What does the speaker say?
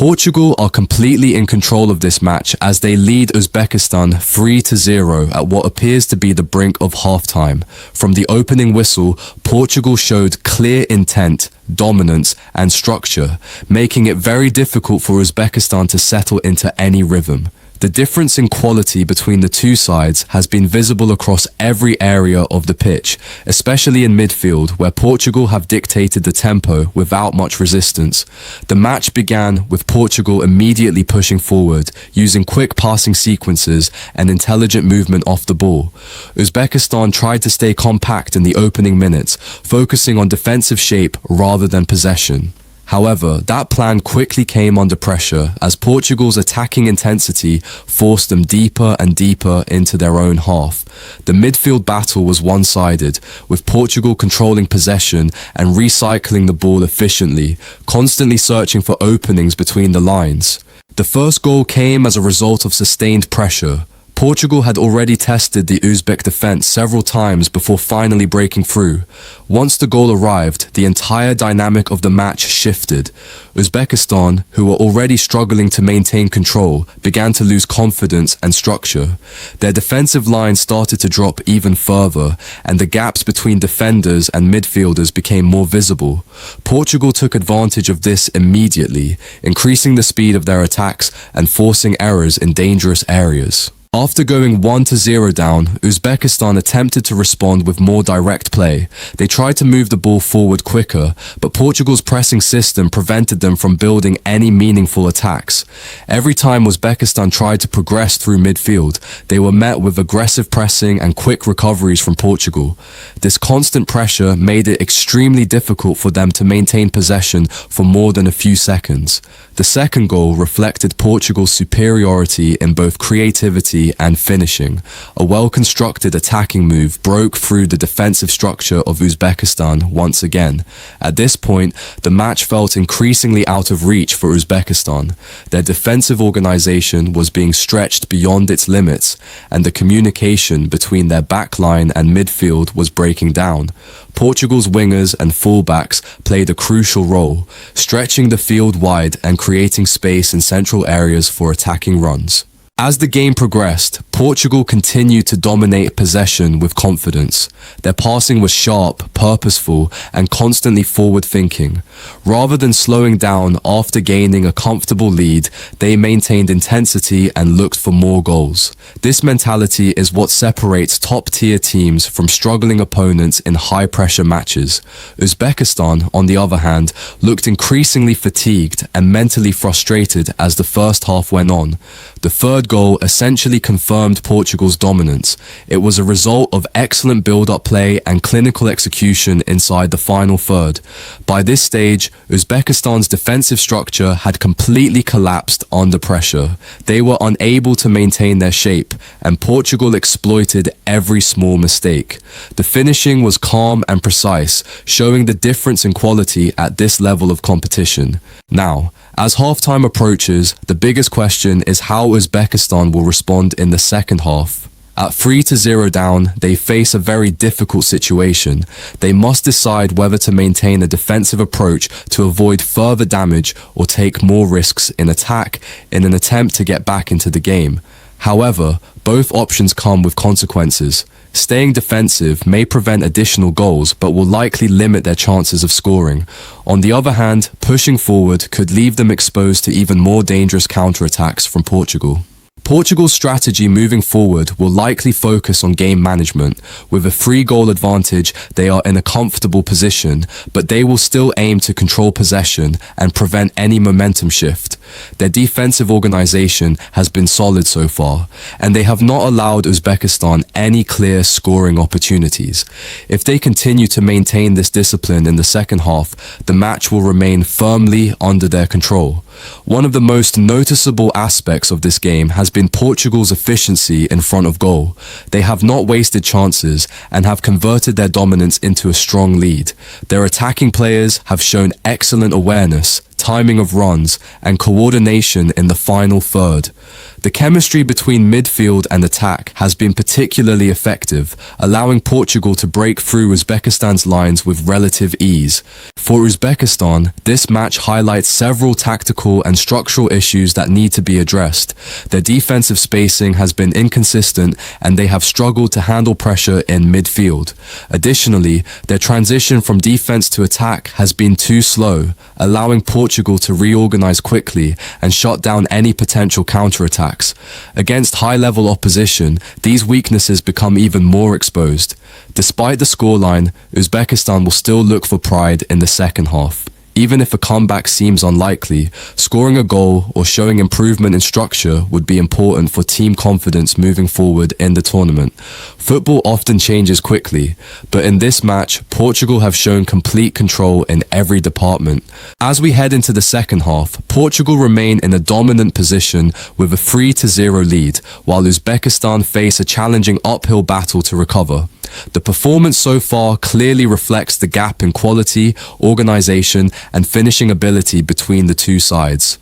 Portugal are completely in control of this match as they lead Uzbekistan 3-0 at what appears to be the brink of halftime. From the opening whistle, Portugal showed clear intent, dominance and structure, making it very difficult for Uzbekistan to settle into any rhythm. The difference in quality between the two sides has been visible across every area of the pitch, especially in midfield, where Portugal have dictated the tempo without much resistance. The match began with Portugal immediately pushing forward, using quick passing sequences and intelligent movement off the ball. Uzbekistan tried to stay compact in the opening minutes, focusing on defensive shape rather than possession. However, that plan quickly came under pressure as Portugal's attacking intensity forced them deeper and deeper into their own half. The midfield battle was one-sided, with Portugal controlling possession and recycling the ball efficiently, constantly searching for openings between the lines. The first goal came as a result of sustained pressure. Portugal had already tested the Uzbek defense several times before finally breaking through. Once the goal arrived, the entire dynamic of the match shifted. Uzbekistan, who were already struggling to maintain control, began to lose confidence and structure. Their defensive line started to drop even further, and the gaps between defenders and midfielders became more visible. Portugal took advantage of this immediately, increasing the speed of their attacks and forcing errors in dangerous areas. After going 1-0 down, Uzbekistan attempted to respond with more direct play. They tried to move the ball forward quicker, but Portugal's pressing system prevented them from building any meaningful attacks. Every time Uzbekistan tried to progress through midfield, they were met with aggressive pressing and quick recoveries from Portugal. This constant pressure made it extremely difficult for them to maintain possession for more than a few seconds. The second goal reflected Portugal's superiority in both creativity and finishing. A well-constructed attacking move broke through the defensive structure of Uzbekistan once again. At this point, the match felt increasingly out of reach for Uzbekistan. Their defensive organization was being stretched beyond its limits, and the communication between their backline and midfield was breaking down. Portugal's wingers and fullbacks played a crucial role, stretching the field wide and creating space in central areas for attacking runs. As the game progressed, Portugal continued to dominate possession with confidence. Their passing was sharp, purposeful, and constantly forward-thinking. Rather than slowing down after gaining a comfortable lead, they maintained intensity and looked for more goals. This mentality is what separates top-tier teams from struggling opponents in high-pressure matches. Uzbekistan, on the other hand, looked increasingly fatigued and mentally frustrated as the first half went on. The third goal essentially confirmed Portugal's dominance. It was a result of excellent build-up play and clinical execution inside the final third. By this stage, Uzbekistan's defensive structure had completely collapsed under pressure. They were unable to maintain their shape, and Portugal exploited every small mistake. The finishing was calm and precise, showing the difference in quality at this level of competition. Now, as halftime approaches, the biggest question is how Uzbekistan will respond in the second half. At 3-0 down, they face a very difficult situation. They must decide whether to maintain a defensive approach to avoid further damage or take more risks in attack in an attempt to get back into the game. However, both options come with consequences. Staying defensive may prevent additional goals but will likely limit their chances of scoring. On the other hand, pushing forward could leave them exposed to even more dangerous counterattacks from Portugal. Portugal's strategy moving forward will likely focus on game management. With a 3-goal advantage, they are in a comfortable position, but they will still aim to control possession and prevent any momentum shift. Their defensive organization has been solid so far, and they have not allowed Uzbekistan any clear scoring opportunities. If they continue to maintain this discipline in the second half, the match will remain firmly under their control. One of the most noticeable aspects of this game has been Portugal's efficiency in front of goal. They have not wasted chances and have converted their dominance into a strong lead. Their attacking players have shown excellent awareness, timing of runs, and coordination in the final third. The chemistry between midfield and attack has been particularly effective, allowing Portugal to break through Uzbekistan's lines with relative ease. For Uzbekistan, this match highlights several tactical and structural issues that need to be addressed. Their defensive spacing has been inconsistent and they have struggled to handle pressure in midfield. Additionally, their transition from defense to attack has been too slow, allowing Portugal to reorganize quickly and shut down any potential counterattacks. Against high-level opposition, these weaknesses become even more exposed. Despite the scoreline, Uzbekistan will still look for pride in the second half. Even if a comeback seems unlikely, scoring a goal or showing improvement in structure would be important for team confidence moving forward in the tournament. Football often changes quickly, but in this match, Portugal have shown complete control in every department. As we head into the second half, Portugal remain in a dominant position with a 3-0 lead, while Uzbekistan face a challenging uphill battle to recover. The performance so far clearly reflects the gap in quality, organization, and finishing ability between the two sides.